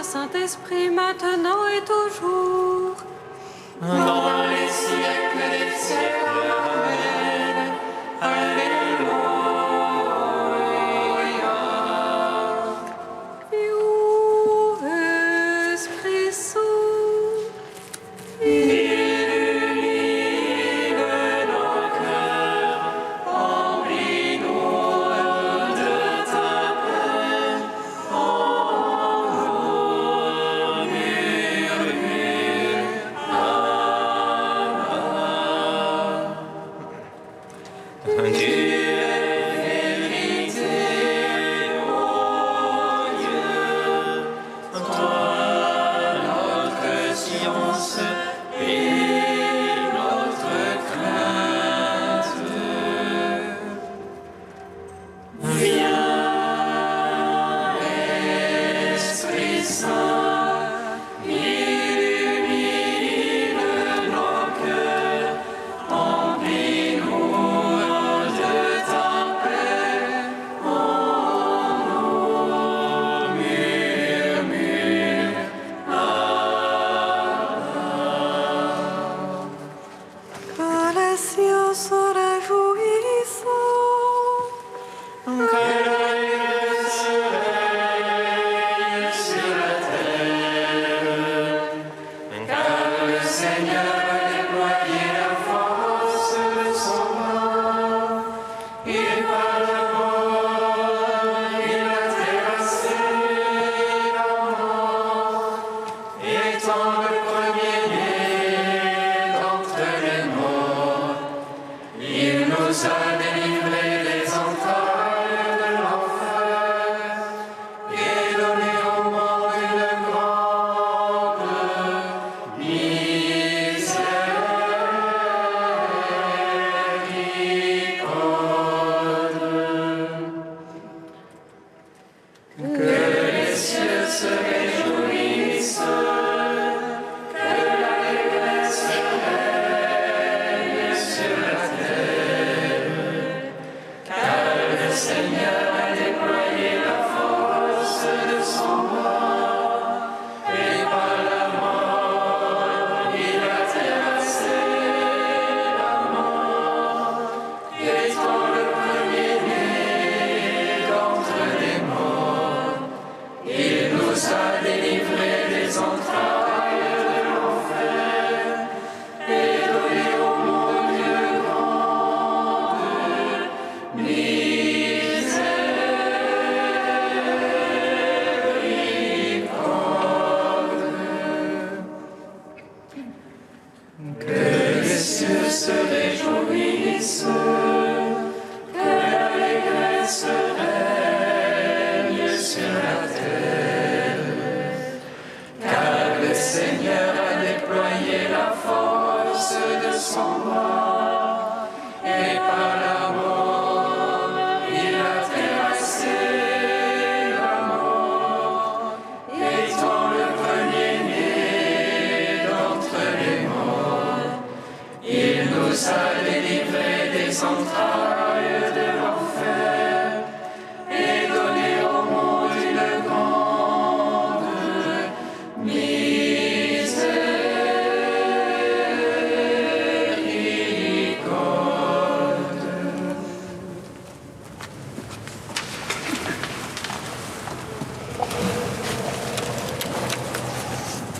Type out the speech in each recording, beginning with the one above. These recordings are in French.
Saint-Esprit, maintenant et toujours, dans les siècles des siècles. Amen. Alléluia. Vive Esprit Saint, Illumine nos cœurs, remplis-nous de ta paix.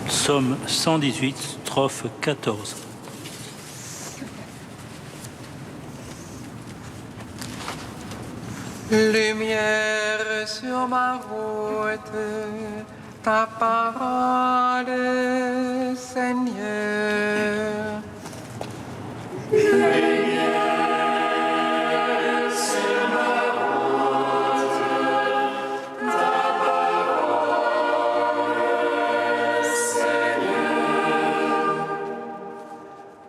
Psaume 118, strophe 14. Lumière sur ma route, ta parole, Seigneur. Lumière sur ma route, ta parole, Seigneur.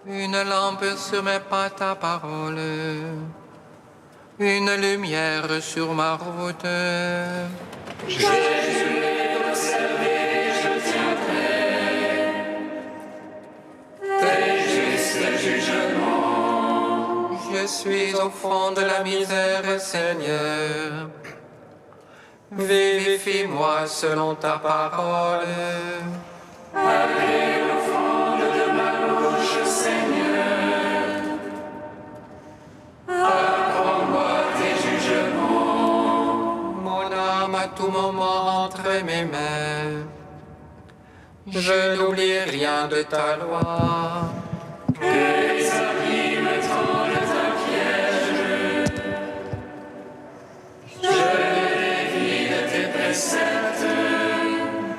Une lampe lampe sur mes pas ta parole, une lumière sur ma route. Je suis au fond de la misère, Seigneur. Vivifie-moi selon ta parole. Mon âme à tout moment entre mes mains. Je n'oublie rien de ta loi.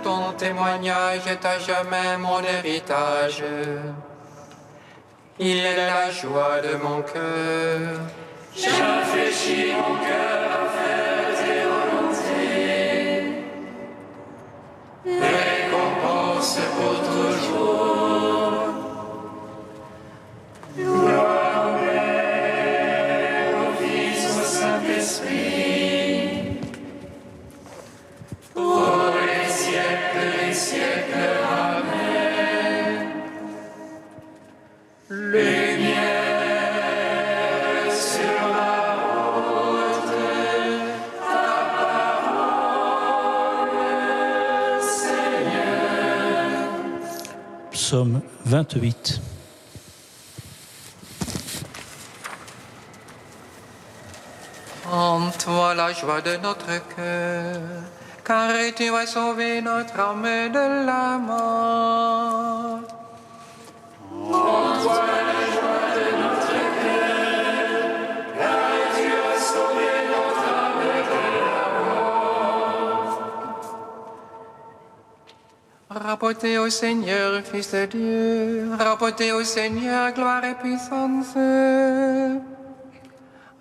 Ton témoignage est à jamais mon héritage. Il est la joie de mon cœur. J'infléchis mon cœur à faire tes volontés. Récompense pour toujours. Gloire au Père, au Fils, au Saint-Esprit. Pour les siècles, Amen. Lumière sur ma route, ta parole, Seigneur. Psaume 28. En toi la joie de notre cœur, car tu as sauvé notre âme de la mort. En toi la joie de notre cœur, car tu as sauvé notre âme de la mort. Rapportez au Seigneur, Fils de Dieu, rapportez au Seigneur gloire et puissance.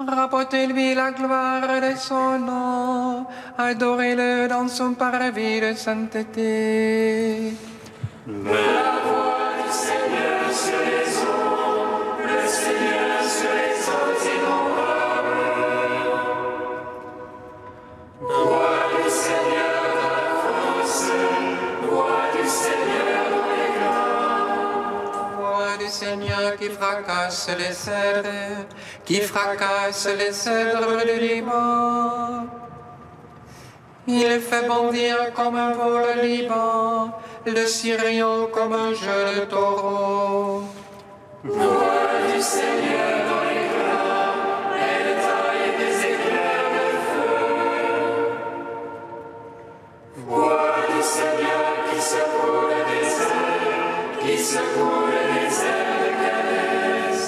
Rapportez-lui la gloire de son nom, adorez-le dans son parvis de sainteté. La voix du Seigneur sur les eaux, le Seigneur sur les eaux innombrables. Voix du Seigneur dans la force, voix du Seigneur dans l'éclat. Voix du Seigneur qui fracasse les cèdres, qui fracasse les cèdres du Liban. Il fait bondir comme un vol le Liban, le Syrien comme un jeune taureau. Voix du Seigneur dans l'éclat, elle taille des éclairs de feu. Voix du Seigneur qui secoue le désert, qui secoue le désert de Cadès.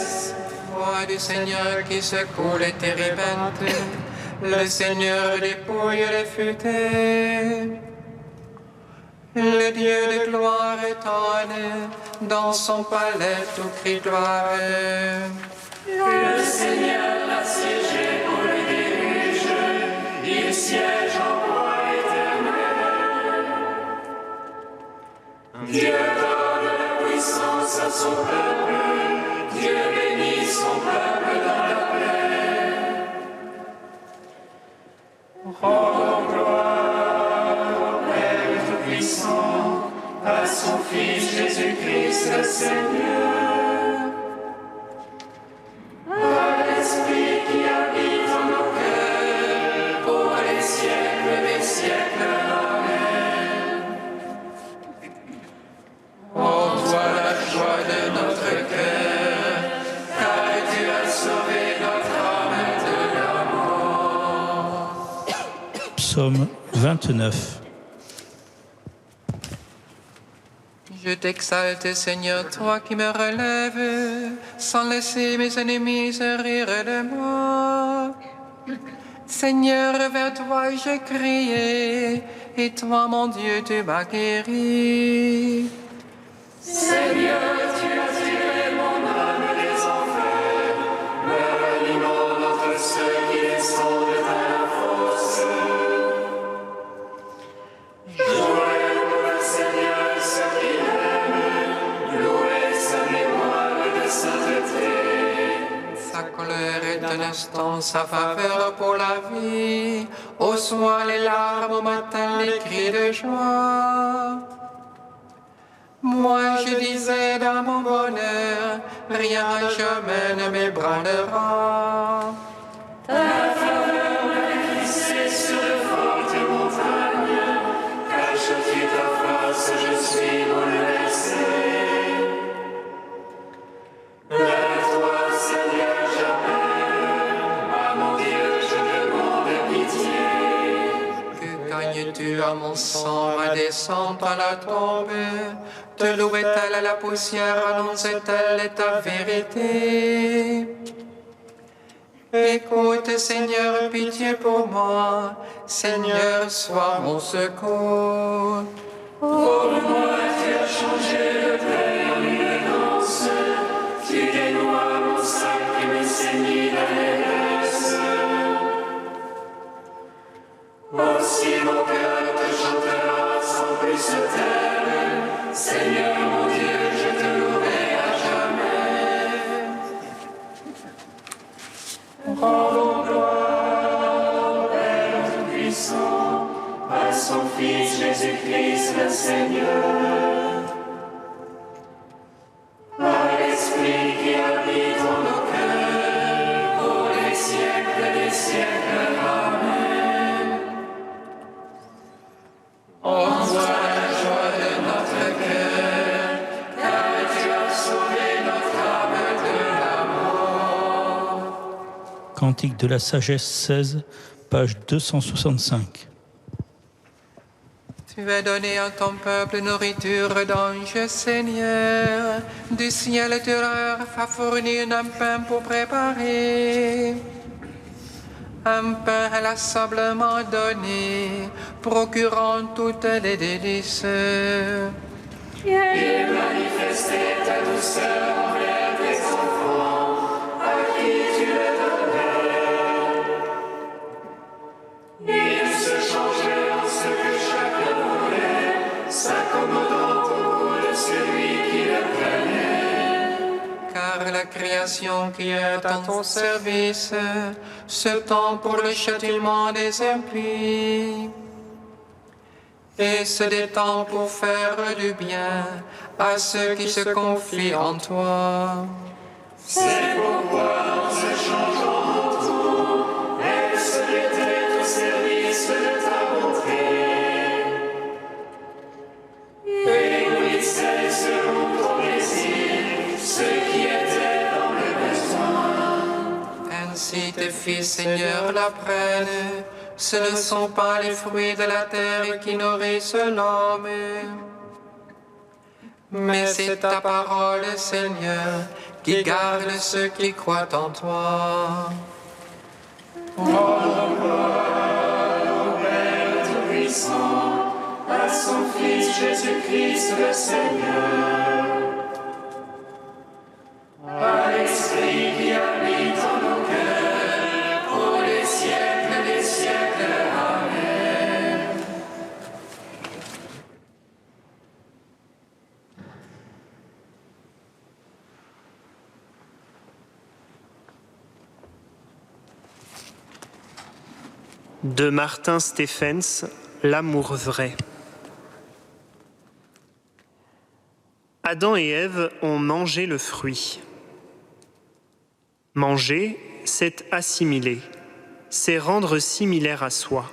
Voix du Seigneur qui secoue les térébintes, le Seigneur dépouille les futaies. Le Dieu de gloire étonne, dans son palais tout crie gloire. Le Seigneur l'a siégé pour le déluge, il siège en roi éternel. Dieu donne la puissance à son peuple, Dieu bénit son peuple dans la paix. Rendons gloire au Père Tout-Puissant, à son Fils Jésus-Christ le Seigneur, à l'Esprit qui habite en nos cœurs, pour les siècles des siècles. Amen. En toi la joie de notre cœur, car tu as sauvé notre âme de la mort. Psaume 29. Je t'exalte, Seigneur, toi qui me relèves, sans laisser mes ennemis se rire de moi. Seigneur, vers toi j'ai crié, et toi, mon Dieu, tu m'as guéri. Seigneur, tu as tiré mon âme des enfers, me ranimant entre ceux qui descendent à la fosse. Jouez pour le Seigneur ceux qui l'aiment, louez sa mémoire de sainteté. un instant sa faveur pour la vie. Au soir les larmes, au matin les cris de joie. Moi je disais dans mon bonheur, rien jamais ne m'ébranlera. Ta faveur m'a glissé sur de fortes montagnes, cache-tu ta face, je suis bouleversé. Vers toi, Seigneur, j'appelle, à mon Dieu, je demande pitié. Que gagnes-tu à mon sang, ma descente à la tombe? Te louait-elle à la poussière, annonçait-elle ta vérité? Écoute, Seigneur, pitié pour moi. Seigneur, sois mon secours. Pour moi, tu as changé le deuil en une danse. Tu dénouas mon sac qui me saignit d'allégresse. Aussi mon cœur te chantera sans plus se taire. Seigneur mon Dieu, je te louerai à jamais. Rendons gloire, Père Tout-Puissant, à son Fils Jésus-Christ le Seigneur, à l'Esprit qui habite en nos cœurs, pour les siècles des siècles. Amen. Envoie la joie de notre cœur, car tu as sauvé notre âme de la mort. Cantique de la sagesse 16, page 265. Tu as donné à ton peuple nourriture d'ange, Seigneur. Du ciel, tu leur as fourni un pain pour préparer. Un pain inlassablement donné, procurant toutes les délices. Et manifester ta douceur envers tes enfants, à qui tu le donnais. Ils se changeaient en ce que chacun voulait, s'accommodant au goût de celui qui le prenait. Car la création qui est à ton service se tend pour le châtiment des impies et se détend pour faire du bien à ceux qui se confient en toi. C'est pourquoi en se changeant en tout, elle se mettait au service de ta bonté. Réunissait selon ton plaisir ceux qui étaient dans le besoin. Ainsi tes fils, Seigneur, l'apprennent. Ce ne sont pas les fruits de la terre qui nourrissent l'homme, mais c'est ta parole, Seigneur, qui garde ceux qui croient en toi. Rendons gloire au Père Tout-Puissant, à son Fils Jésus-Christ le Seigneur, à l'Esprit qui habite en nos cœurs, pour les siècles des siècles. Amen. De Martin Stephens, L'amour vrai. Adam et Ève ont mangé le fruit. Manger, c'est assimiler, c'est rendre similaire à soi.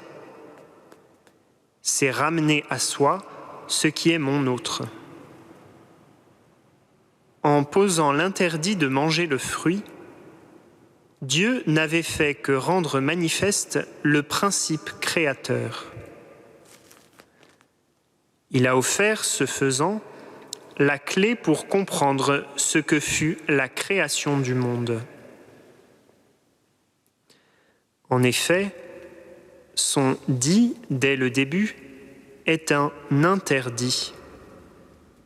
C'est ramener à soi ce qui est mon autre. En posant l'interdit de manger le fruit, Dieu n'avait fait que rendre manifeste le principe créateur. Il a offert, ce faisant, la clé pour comprendre ce que fut la création du monde. En effet, son dit dès le début est un interdit,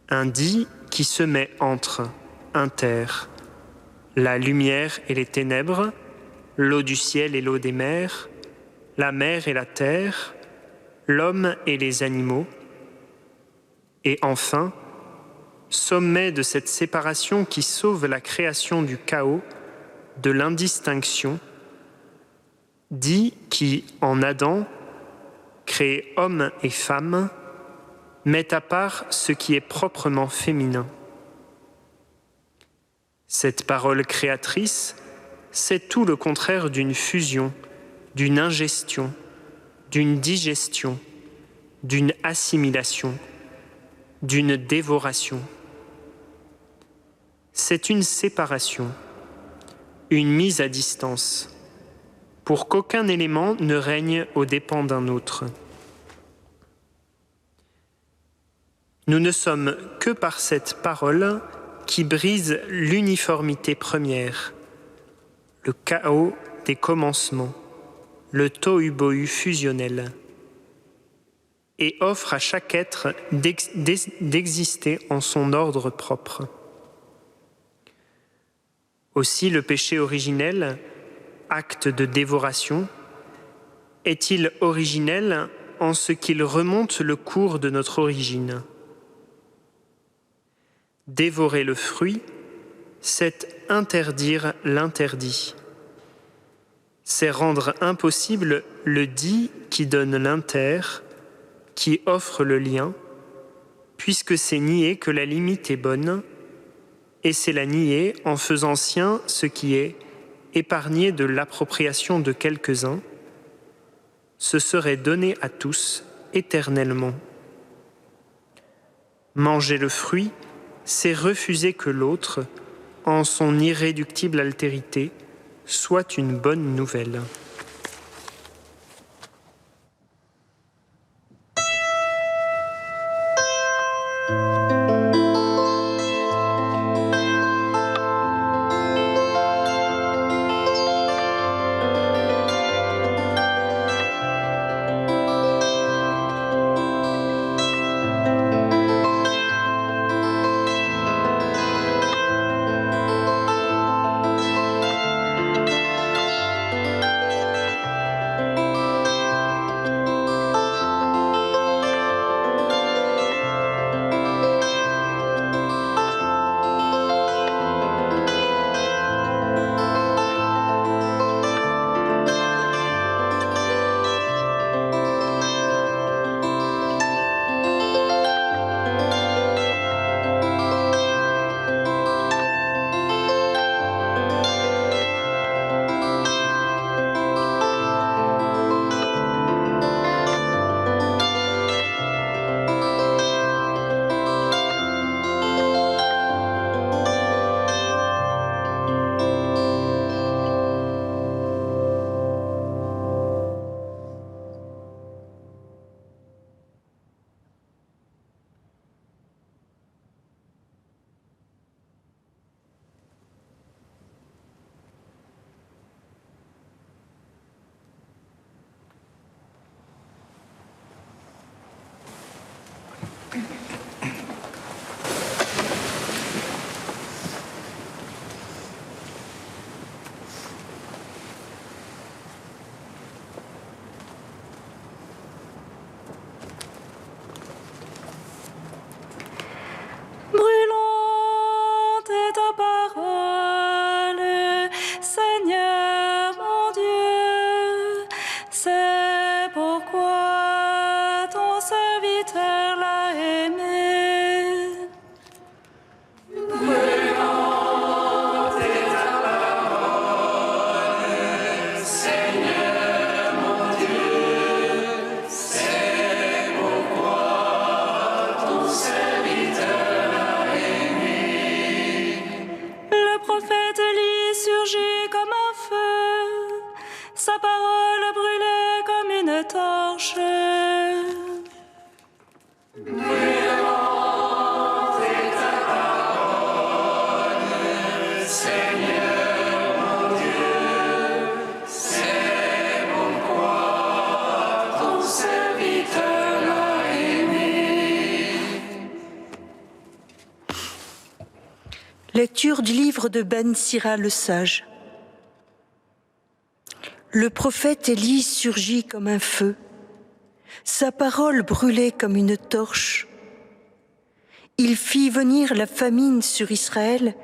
un dit qui se met entre, inter, la lumière et les ténèbres, l'eau du ciel et l'eau des mers, la mer et la terre, l'homme et les animaux, et enfin, sommet de cette séparation qui sauve la création du chaos, de l'indistinction, dit qui, en Adam, crée homme et femme, met à part ce qui est proprement féminin. Cette parole créatrice, c'est tout le contraire d'une fusion, d'une ingestion, d'une digestion, d'une assimilation, d'une dévoration. C'est une séparation, une mise à distance, pour qu'aucun élément ne règne aux dépens d'un autre. Nous ne sommes que par cette parole qui brise l'uniformité première, le chaos des commencements, le tohu-bohu fusionnel, et offre à chaque être d'exister en son ordre propre. Aussi le péché originel, acte de dévoration, est-il originel en ce qu'il remonte le cours de notre origine. Dévorer le fruit, c'est interdire l'interdit. C'est rendre impossible le dit qui donne l'inter, qui offre le lien, puisque c'est nier que la limite est bonne, et c'est la nier en faisant sien ce qui est épargné de l'appropriation de quelques-uns, ce serait donné à tous éternellement. Manger le fruit, c'est refuser que l'autre, en son irréductible altérité, soit une bonne nouvelle. Lecture du livre de Ben Sira le sage. Le prophète Élie surgit comme un feu. Sa parole brûlait comme une torche. Il fit venir la famine sur Israël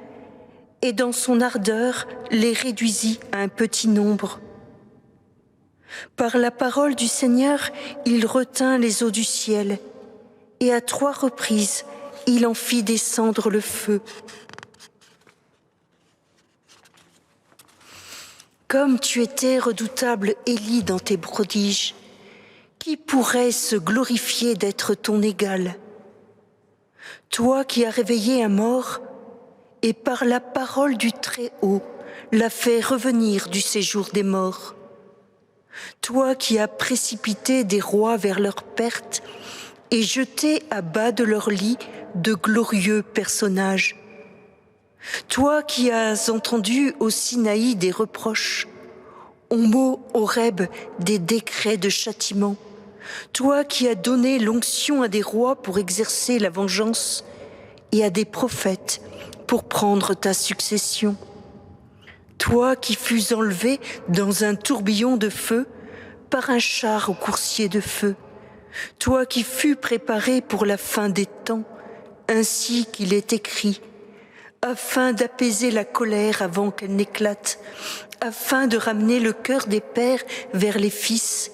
et dans son ardeur les réduisit à un petit nombre. Par la parole du Seigneur, il retint les eaux du ciel, et à 3 reprises, il en fit descendre le feu. Comme tu étais redoutable, Élie, dans tes prodiges, qui pourrait se glorifier d'être ton égal? Toi qui as réveillé un mort, et par la parole du Très-Haut, l'as fait revenir du séjour des morts. Toi qui as précipité des rois vers leur perte, et jeté à bas de leur lit de glorieux personnages. Toi qui as entendu au Sinaï des reproches, au mot Horeb des décrets de châtiment, toi qui as donné l'onction à des rois pour exercer la vengeance et à des prophètes pour prendre ta succession, toi qui fus enlevé dans un tourbillon de feu par un char au coursier de feu, toi qui fus préparé pour la fin des temps, ainsi qu'il est écrit, afin d'apaiser la colère avant qu'elle n'éclate, afin de ramener le cœur des pères vers les fils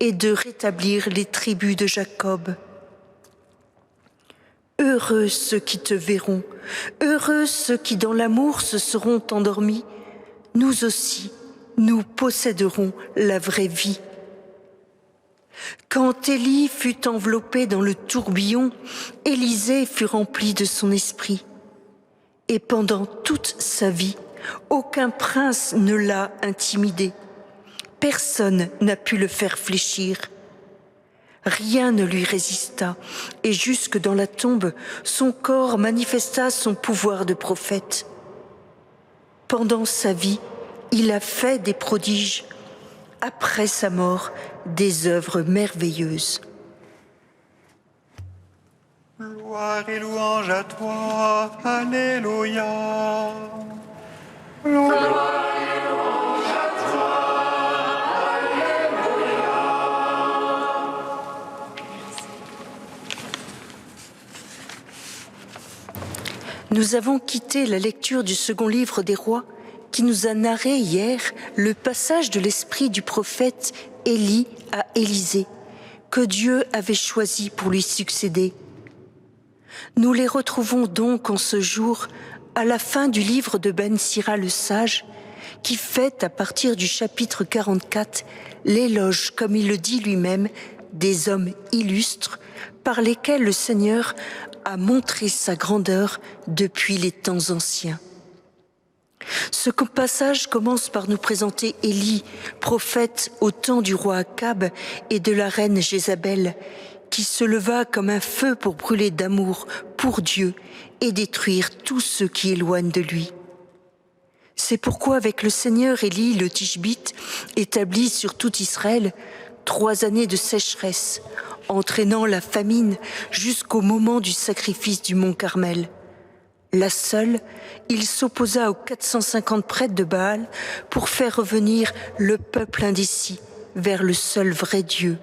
et de rétablir les tribus de Jacob. Heureux ceux qui te verront, heureux ceux qui dans l'amour se seront endormis. Nous aussi, nous posséderons la vraie vie. Quand Élie fut enveloppé dans le tourbillon, Élisée fut rempli de son esprit. Et pendant toute sa vie, aucun prince ne l'a intimidé. Personne n'a pu le faire fléchir. Rien ne lui résista, et jusque dans la tombe, son corps manifesta son pouvoir de prophète. Pendant sa vie, il a fait des prodiges. Après sa mort, des œuvres merveilleuses. Gloire et louange à toi, Alléluia. Gloire et louange à toi, Alléluia. Nous avons quitté la lecture du second livre des rois qui nous a narré hier le passage de l'esprit du prophète Élie à Élisée, que Dieu avait choisi pour lui succéder. Nous les retrouvons donc en ce jour à la fin du livre de Ben Sira le sage, qui fait à partir du chapitre 44 l'éloge, comme il le dit lui-même, des hommes illustres par lesquels le Seigneur a montré sa grandeur depuis les temps anciens. Ce passage commence par nous présenter Élie, prophète au temps du roi Akab et de la reine Jézabel, qui se leva comme un feu pour brûler d'amour pour Dieu et détruire tous ceux qui éloignent de lui. C'est pourquoi avec le Seigneur Élie le Tishbite établit sur tout Israël 3 années de sécheresse, entraînant la famine jusqu'au moment du sacrifice du mont Carmel. La seule, il s'opposa aux 450 prêtres de Baal pour faire revenir le peuple indécis vers le seul vrai Dieu,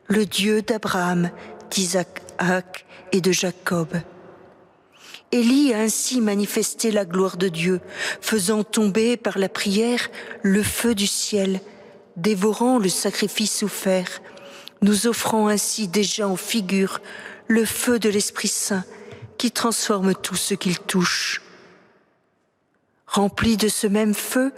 le Dieu d'Abraham, d'Isaac et de Jacob. Élie a ainsi manifesté la gloire de Dieu, faisant tomber par la prière le feu du ciel, dévorant le sacrifice offert, nous offrant ainsi déjà en figure le feu de l'Esprit Saint qui transforme tout ce qu'il touche. Rempli de ce même feu,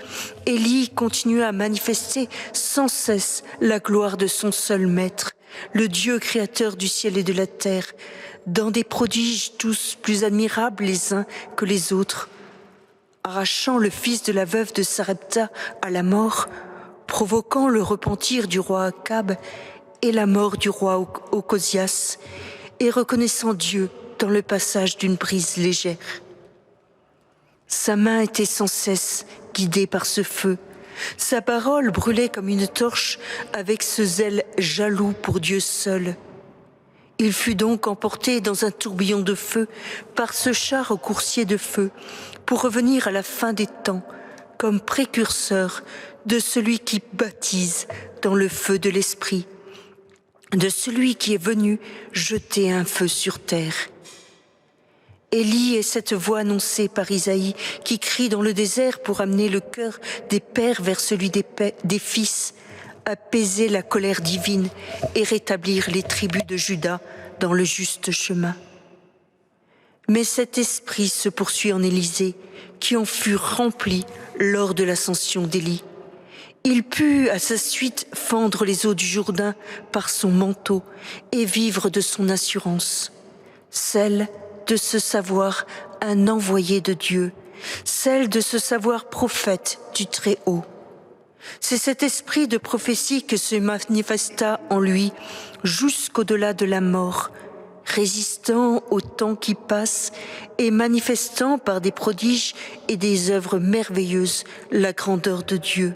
Élie continua à manifester sans cesse la gloire de son seul Maître, le Dieu créateur du ciel et de la terre, dans des prodiges tous plus admirables les uns que les autres, arrachant le fils de la veuve de Sarepta à la mort, provoquant le repentir du roi Akab et la mort du roi Ocosias, et reconnaissant Dieu dans le passage d'une brise légère. Sa main était sans cesse guidée par ce feu. Sa parole brûlait comme une torche avec ce zèle jaloux pour Dieu seul. Il fut donc emporté dans un tourbillon de feu par ce char au coursier de feu pour revenir à la fin des temps comme précurseur de celui qui baptise dans le feu de l'Esprit, de celui qui est venu jeter un feu sur terre. Élie est cette voix annoncée par Isaïe qui crie dans le désert pour amener le cœur des pères vers celui des fils, apaiser la colère divine et rétablir les tribus de Juda dans le juste chemin. Mais cet esprit se poursuit en Élysée, qui en fut rempli lors de l'ascension d'Élie. Il put à sa suite fendre les eaux du Jourdain par son manteau et vivre de son assurance, celle de se savoir un envoyé de Dieu, celle de se savoir prophète du Très-Haut. C'est cet esprit de prophétie que se manifesta en lui jusqu'au-delà de la mort, résistant au temps qui passe et manifestant par des prodiges et des œuvres merveilleuses la grandeur de Dieu.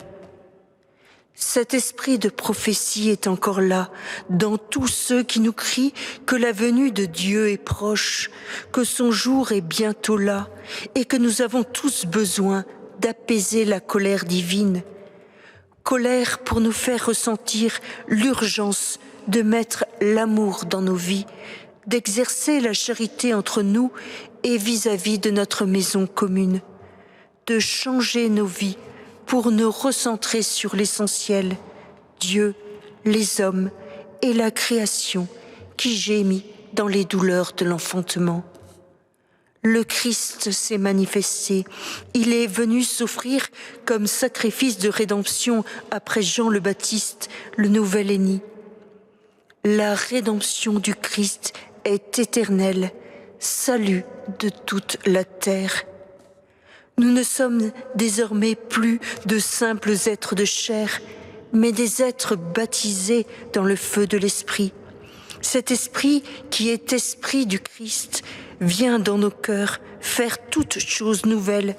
Cet esprit de prophétie est encore là, dans tous ceux qui nous crient que la venue de Dieu est proche, que son jour est bientôt là, et que nous avons tous besoin d'apaiser la colère divine. Colère pour nous faire ressentir l'urgence de mettre l'amour dans nos vies, d'exercer la charité entre nous et vis-à-vis de notre maison commune, de changer nos vies pour nous recentrer sur l'essentiel, Dieu, les hommes et la création qui gémit dans les douleurs de l'enfantement. Le Christ s'est manifesté, il est venu s'offrir comme sacrifice de rédemption après Jean le Baptiste, le nouvel Élie. La rédemption du Christ est éternelle, salut de toute la terre. Nous ne sommes désormais plus de simples êtres de chair, mais des êtres baptisés dans le feu de l'Esprit. Cet Esprit, qui est Esprit du Christ, vient dans nos cœurs faire toutes choses nouvelles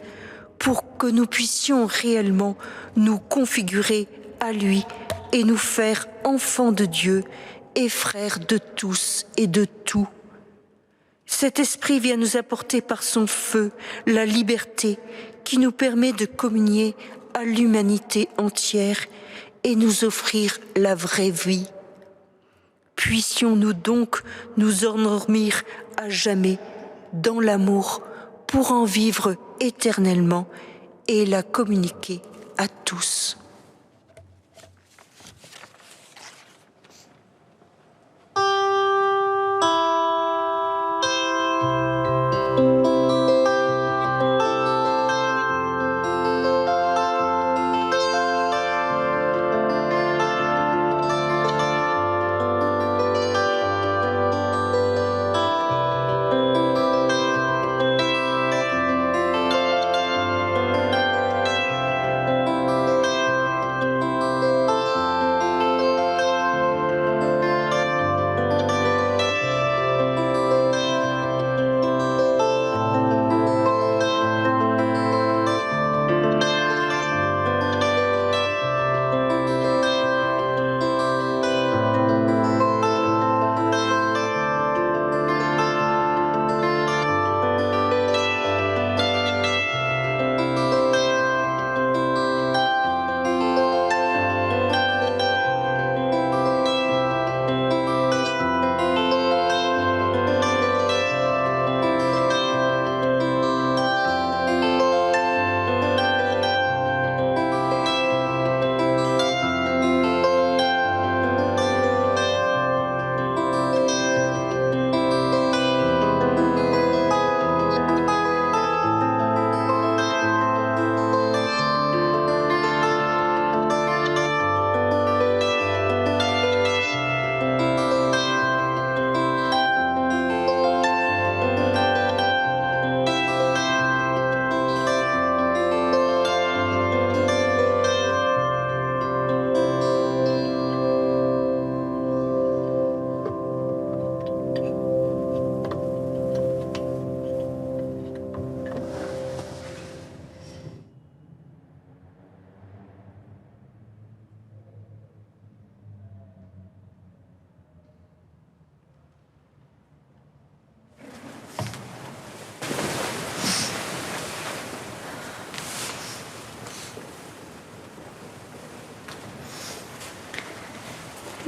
pour que nous puissions réellement nous configurer à lui et nous faire enfants de Dieu et frères de tous et de tout. Cet esprit vient nous apporter par son feu la liberté qui nous permet de communier à l'humanité entière et nous offrir la vraie vie. Puissions-nous donc nous endormir à jamais dans l'amour pour en vivre éternellement et la communiquer à tous.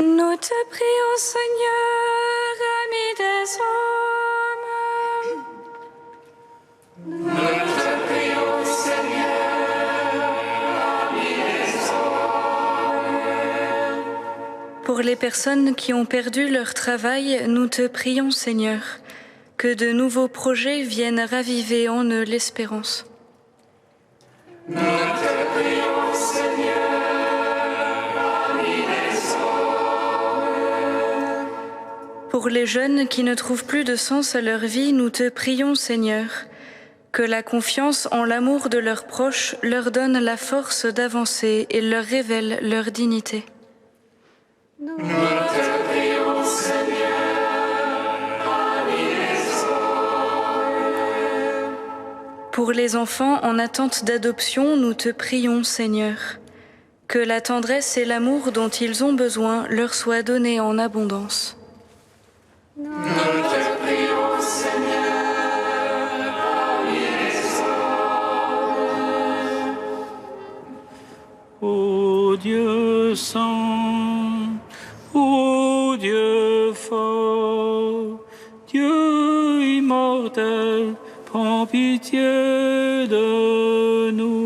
Nous te prions, Seigneur, ami des hommes. Pour les personnes qui ont perdu leur travail, nous te prions, Seigneur, que de nouveaux projets viennent raviver en eux l'espérance. Nous te prions, Seigneur, ami des hommes. Pour les jeunes qui ne trouvent plus de sens à leur vie, nous te prions, Seigneur, que la confiance en l'amour de leurs proches leur donne la force d'avancer et leur révèle leur dignité. Nous te prions, Seigneur, ami des hommes. Pour les enfants en attente d'adoption, nous te prions, Seigneur, que la tendresse et l'amour dont ils ont besoin leur soient donnés en abondance. Nous te prions, Seigneur, ami des hommes. Ô Dieu saint, ô Dieu fort, Dieu immortel, prends pitié de nous.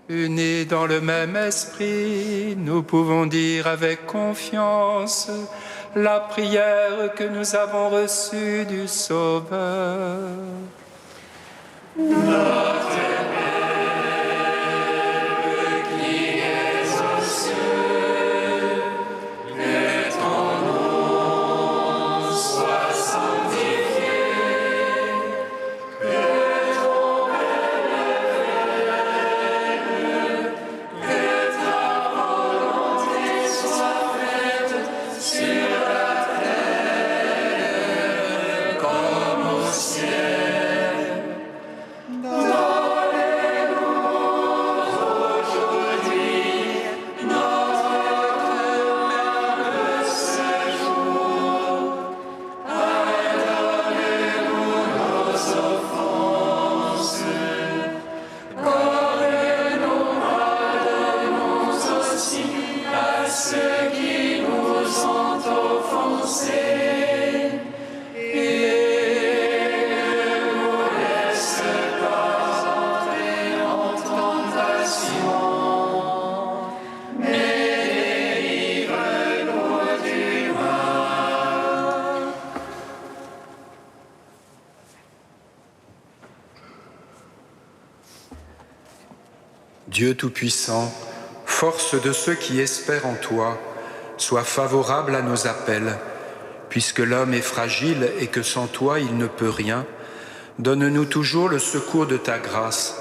Unis dans le même esprit, nous pouvons dire avec confiance la prière que nous avons reçue du Sauveur. Notre Père qui es aux cieux, que ton nom soit sanctifié, que ton règne vienne, que ta volonté soit faite sur la terre comme au ciel. Dieu Tout-Puissant, force de ceux qui espèrent en toi, sois favorable à nos appels. Puisque l'homme est fragile et que sans toi il ne peut rien, donne-nous toujours le secours de ta grâce.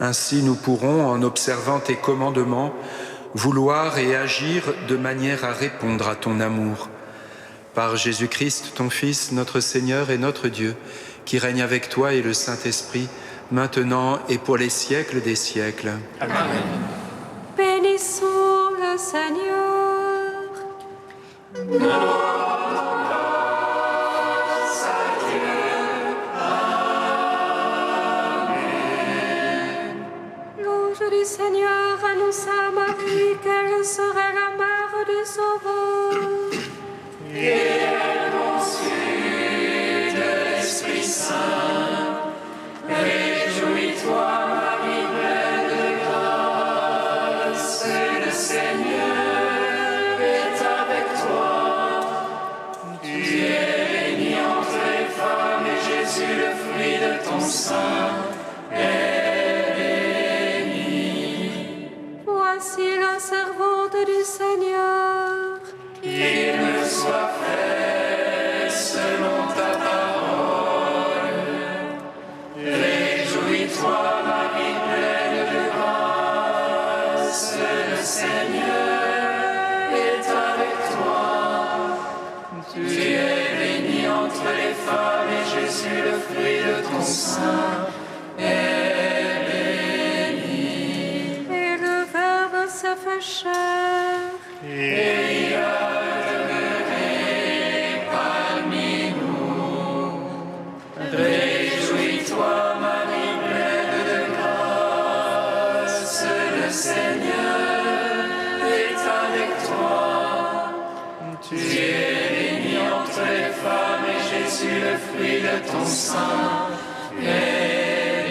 Ainsi nous pourrons, en observant tes commandements, vouloir et agir de manière à répondre à ton amour. Par Jésus-Christ, ton Fils, notre Seigneur et notre Dieu, qui règne avec toi et le Saint-Esprit, maintenant et pour les siècles des siècles. Amen. Bénissons le Seigneur. L'ange du Seigneur annonça à Marie qu'elle serait la mère du Sauveur. Et elle conçut Réjouis-toi, Marie pleine de grâce, le Seigneur est avec toi. Tu es bénie entre les femmes et Jésus, le fruit de ton sein, est béni. Voici la servante du Seigneur. Qu'il me soit fait selon ta parole. Réjouis-toi, Marie pleine de grâce, le Seigneur est avec toi. Tu es bénie entre les femmes et Jésus, le fruit de ton sein, est béni. Et le Verbe s'est fait chair. Et il a demeuré parmi nous. Réjouis-toi, Marie pleine de grâce, le Seigneur est avec toi. Tu es bénie entre les femmes et Jésus, le fruit de ton sein, est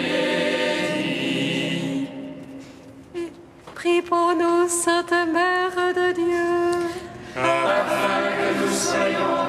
béni. Prie pour nous, Sainte Mère de Dieu. Afin que nous soyons